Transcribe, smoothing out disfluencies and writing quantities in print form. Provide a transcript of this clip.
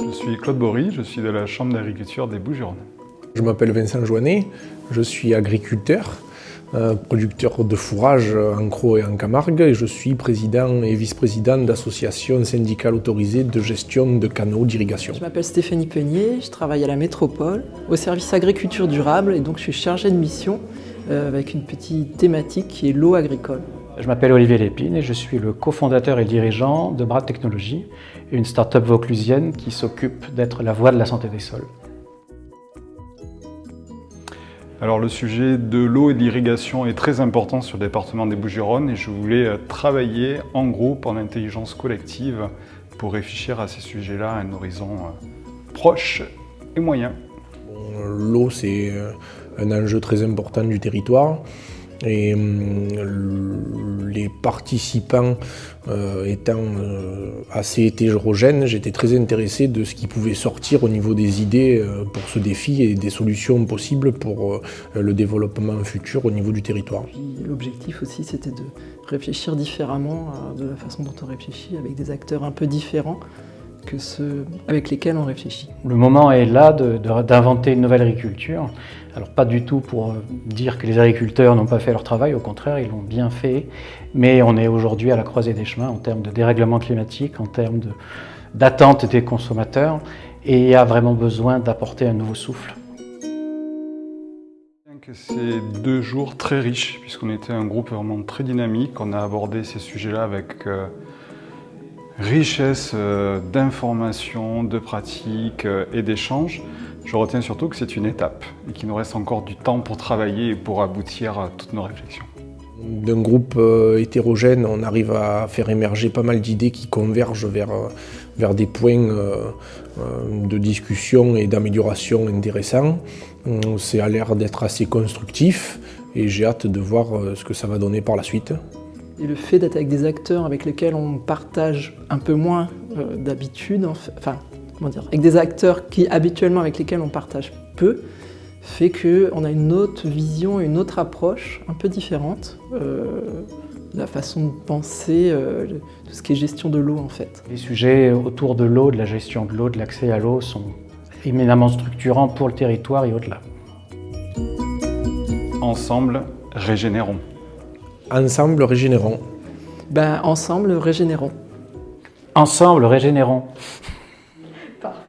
Je suis Claude Bory, je suis de la Chambre d'agriculture des Bouches-du-Rhône. Je m'appelle Vincent Joannet, je suis agriculteur, producteur de fourrage en Crau et en Camargue et je suis président et vice-président d'associations syndicales autorisées de gestion de canaux d'irrigation. Je m'appelle Stéphanie Peignier, je travaille à la métropole au service agriculture durable et donc je suis chargée de mission avec une petite thématique qui est l'eau agricole. Je m'appelle Olivier Lépine et je suis le cofondateur et dirigeant de Brad Technologies, une start-up vauclusienne qui s'occupe d'être la voix de la santé des sols. Alors le sujet de l'eau et de l'irrigation est très important sur le département des Bouches-du-Rhône et je voulais travailler en groupe, en intelligence collective, pour réfléchir à ces sujets-là à un horizon proche et moyen. L'eau, c'est un enjeu très important du territoire. Et les participants étant assez hétérogènes, j'étais très intéressé de ce qui pouvait sortir au niveau des idées pour ce défi et des solutions possibles pour le développement futur au niveau du territoire. L'objectif aussi, c'était de réfléchir différemment de la façon dont on réfléchit, avec des acteurs un peu différents que ceux avec lesquels on réfléchit. Le moment est là d'inventer une nouvelle agriculture. Alors pas du tout pour dire que les agriculteurs n'ont pas fait leur travail, au contraire, ils l'ont bien fait. Mais on est aujourd'hui à la croisée des chemins en termes de dérèglement climatique, en termes d'attente des consommateurs, et il y a vraiment besoin d'apporter un nouveau souffle. C'est 2 jours très riches, puisqu'on était un groupe vraiment très dynamique. On a abordé ces sujets-là avec richesse d'informations, de pratiques et d'échanges. Je retiens surtout que c'est une étape et qu'il nous reste encore du temps pour travailler et pour aboutir à toutes nos réflexions. D'un groupe hétérogène, on arrive à faire émerger pas mal d'idées qui convergent vers des points de discussion et d'amélioration intéressants. Ça a l'air d'être assez constructif et j'ai hâte de voir ce que ça va donner par la suite. Et le fait d'être avec des acteurs avec lesquels on partage un peu moins d'habitude, avec des acteurs habituellement avec lesquels on partage peu, fait qu'on a une autre vision, une autre approche un peu différente de la façon de penser tout ce qui est gestion de l'eau en fait. Les sujets autour de l'eau, de la gestion de l'eau, de l'accès à l'eau sont éminemment structurants pour le territoire et au-delà. Ensemble, régénérons. Ensemble, régénérons. Ensemble, régénérons. Ensemble, régénérons.